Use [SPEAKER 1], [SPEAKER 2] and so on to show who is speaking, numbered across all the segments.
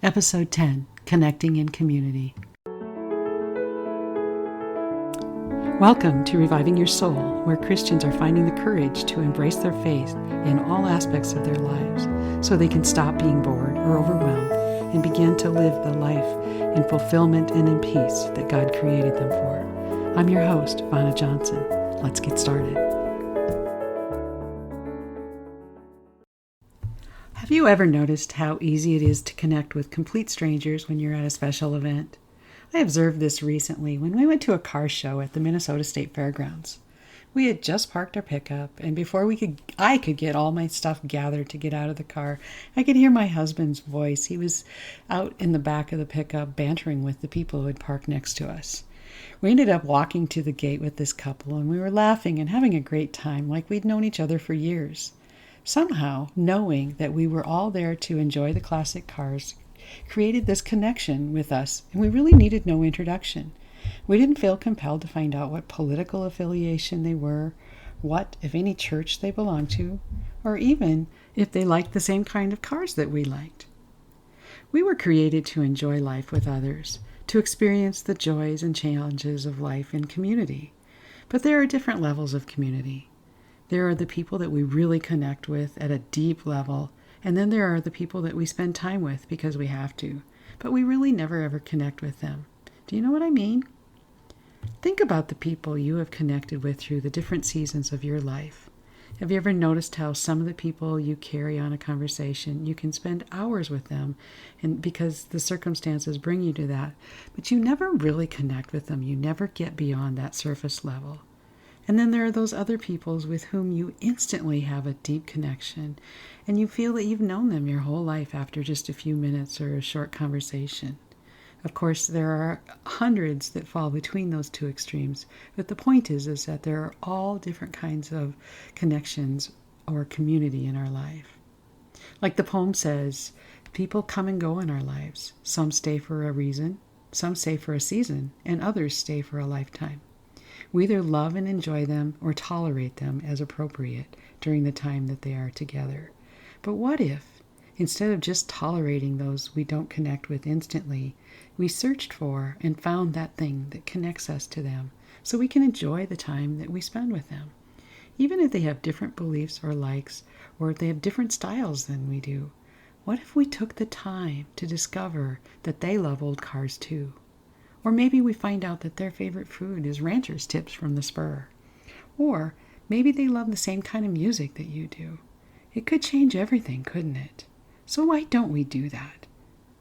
[SPEAKER 1] Episode 10, Connecting in Community. Welcome to Reviving Your Soul, where Christians are finding the courage to embrace their faith in all aspects of their lives so they can stop being bored or overwhelmed and begin to live the life in fulfillment and in peace that God created them for. I'm your host, Vanna Johnson. Let's get started. Have you ever noticed how easy it is to connect with complete strangers when you're at a special event? I observed this recently when we went to a car show at the Minnesota State Fairgrounds. We had just parked our pickup, and before I could get all my stuff gathered to get out of the car, I could hear my husband's voice. He was out in the back of the pickup bantering with the people who had parked next to us. We ended up walking to the gate with this couple, and we were laughing and having a great time like we'd known each other for years. Somehow, knowing that we were all there to enjoy the classic cars created this connection with us, and we really needed no introduction. We didn't feel compelled to find out what political affiliation they were, what, if any, church they belonged to, or even if they liked the same kind of cars that we liked. We were created to enjoy life with others, to experience the joys and challenges of life in community. But there are different levels of community. There are the people that we really connect with at a deep level, and then there are the people that we spend time with because we have to, but we really never ever connect with them. Do you know what I mean? Think about the people you have connected with through the different seasons of your life. Have you ever noticed how some of the people you carry on a conversation, you can spend hours with them and because the circumstances bring you to that, but you never really connect with them. You never get beyond that surface level. And then there are those other peoples with whom you instantly have a deep connection, and you feel that you've known them your whole life after just a few minutes or a short conversation. Of course, there are hundreds that fall between those two extremes, but the point is that there are all different kinds of connections or community in our life. Like the poem says, people come and go in our lives. Some stay for a reason, some stay for a season, and others stay for a lifetime. We either love and enjoy them or tolerate them as appropriate during the time that they are together. But what if, instead of just tolerating those we don't connect with instantly, we searched for and found that thing that connects us to them so we can enjoy the time that we spend with them? Even if they have different beliefs or likes, or if they have different styles than we do, what if we took the time to discover that they love old cars too? Or maybe we find out that their favorite food is rancher's tips from the spur. Or maybe they love the same kind of music that you do. It could change everything, couldn't it? So why don't we do that?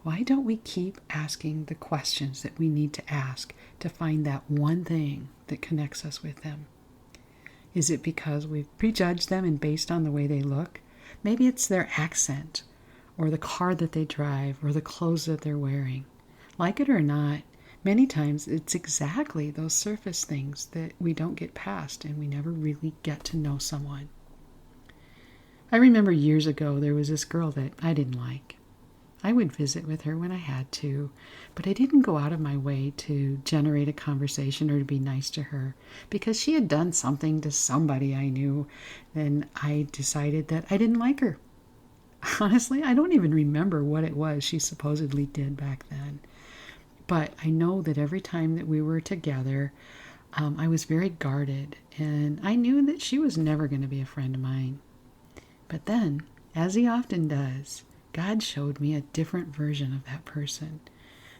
[SPEAKER 1] Why don't we keep asking the questions that we need to ask to find that one thing that connects us with them? Is it because we've prejudged them and based on the way they look? Maybe it's their accent, or the car that they drive, or the clothes that they're wearing. Like it or not, many times it's exactly those surface things that we don't get past and we never really get to know someone. I remember years ago there was this girl that I didn't like. I would visit with her when I had to, but I didn't go out of my way to generate a conversation or to be nice to her because she had done something to somebody I knew. Then I decided that I didn't like her. Honestly, I don't even remember what it was she supposedly did back then. But I know that every time that we were together, I was very guarded, and I knew that she was never going to be a friend of mine. But then, as he often does, God showed me a different version of that person.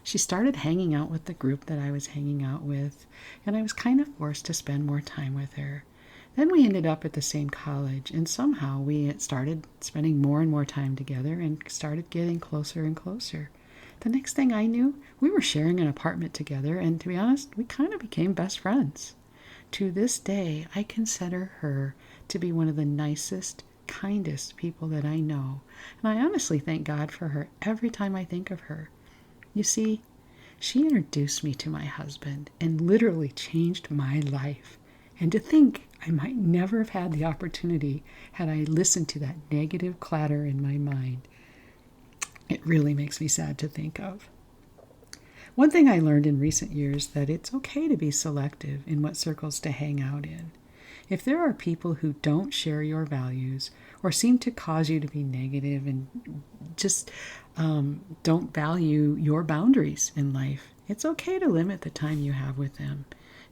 [SPEAKER 1] She started hanging out with the group that I was hanging out with, and I was kind of forced to spend more time with her. Then we ended up at the same college, and somehow we started spending more and more time together and started getting closer and closer. The next thing I knew, we were sharing an apartment together, and to be honest, we kind of became best friends. To this day, I consider her to be one of the nicest, kindest people that I know, and I honestly thank God for her every time I think of her. You see, she introduced me to my husband and literally changed my life. And to think I might never have had the opportunity had I listened to that negative clatter in my mind. It really makes me sad to think of. One thing I learned in recent years that it's okay to be selective in what circles to hang out in. If there are people who don't share your values or seem to cause you to be negative and just don't value your boundaries in life, it's okay to limit the time you have with them.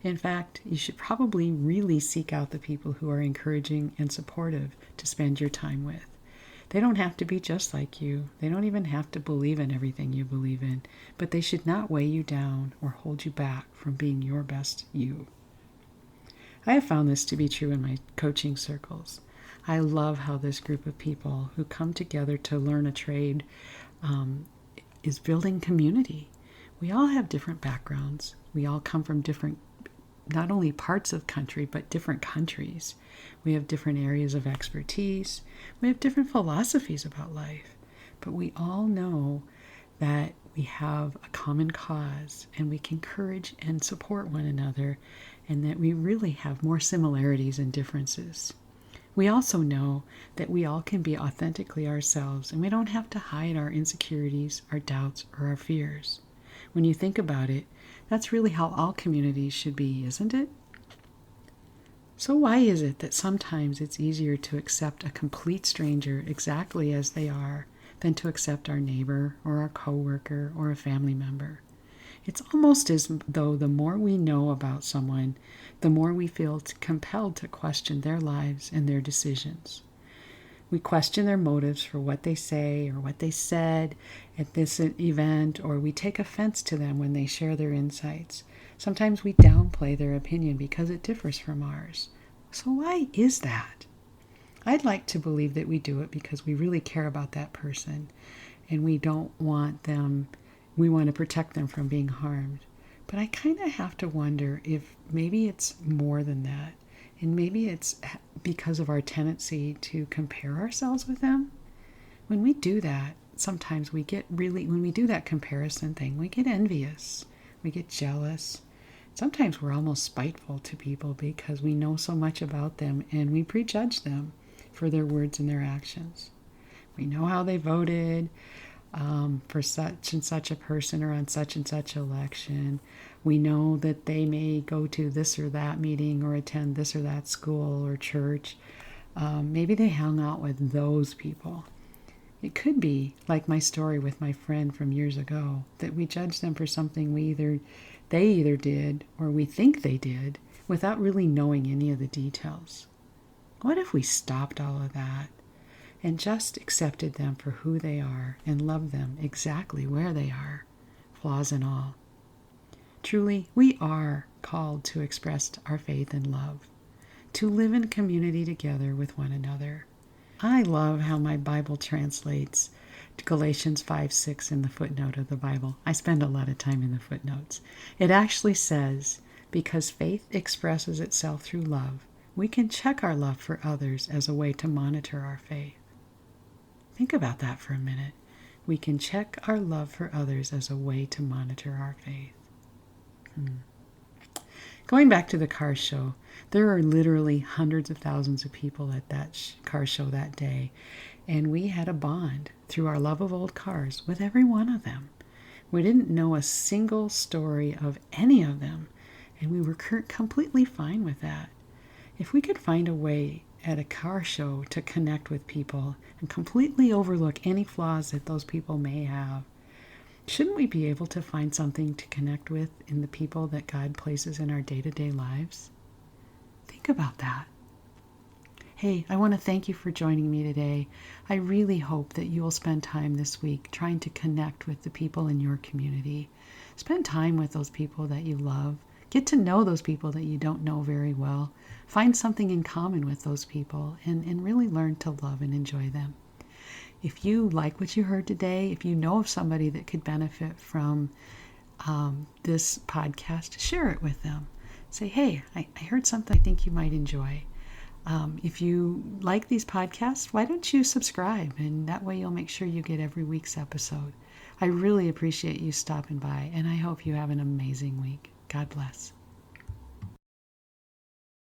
[SPEAKER 1] In fact, you should probably really seek out the people who are encouraging and supportive to spend your time with. They don't have to be just like you. They don't even have to believe in everything you believe in, but they should not weigh you down or hold you back from being your best you. I have found this to be true in my coaching circles. I love how this group of people who come together to learn a trade is building community. We all have different backgrounds. We all come from different, not only parts of country, but different countries. We have different areas of expertise. We have different philosophies about life. But we all know that we have a common cause and we can encourage and support one another, and that we really have more similarities than differences. We also know that we all can be authentically ourselves, and we don't have to hide our insecurities, our doubts, or our fears. When you think about it, that's really how all communities should be, isn't it? So why is it that sometimes it's easier to accept a complete stranger exactly as they are than to accept our neighbor or our coworker or a family member? It's almost as though the more we know about someone, the more we feel compelled to question their lives and their decisions. We question their motives for what they say or what they said at this event, or we take offense to them when they share their insights. Sometimes we downplay their opinion because it differs from ours. So why is that? I'd like to believe that we do it because we really care about that person and we don't want them, we want to protect them from being harmed. But I kind of have to wonder if maybe it's more than that. And maybe it's because of our tendency to compare ourselves with them. When we do that, sometimes we get really, when we do that comparison thing, we get envious, we get jealous. Sometimes we're almost spiteful to people because we know so much about them and we prejudge them for their words and their actions. We know how they voted for such and such a person or on such and such election. We know that they may go to this or that meeting or attend this or that school or church. Maybe they hung out with those people. It could be like my story with my friend from years ago, that we judge them for something they either did or we think they did without really knowing any of the details. What if we stopped all of that and just accepted them for who they are and loved them exactly where they are, flaws and all? Truly, we are called to express our faith and love, to live in community together with one another. I love how my Bible translates Galatians 5:6 in the footnote of the Bible. I spend a lot of time in the footnotes. It actually says, because faith expresses itself through love, we can check our love for others as a way to monitor our faith. Think about that for a minute. We can check our love for others as a way to monitor our faith. Going back to the car show, there are literally hundreds of thousands of people at that car show that day, and we had a bond through our love of old cars with every one of them. We didn't know a single story of any of them, and we were completely fine with that. If we could find a way at a car show to connect with people and completely overlook any flaws that those people may have, shouldn't we be able to find something to connect with in the people that God places in our day-to-day lives? Think about that. Hey, I want to thank you for joining me today. I really hope that you will spend time this week trying to connect with the people in your community. Spend time with those people that you love. Get to know those people that you don't know very well. Find something in common with those people and really learn to love and enjoy them. If you like what you heard today, if you know of somebody that could benefit from this podcast, share it with them. Say, hey, I heard something I think you might enjoy. If you like these podcasts, why don't you subscribe? And that way you'll make sure you get every week's episode. I really appreciate you stopping by, and I hope you have an amazing week. God bless.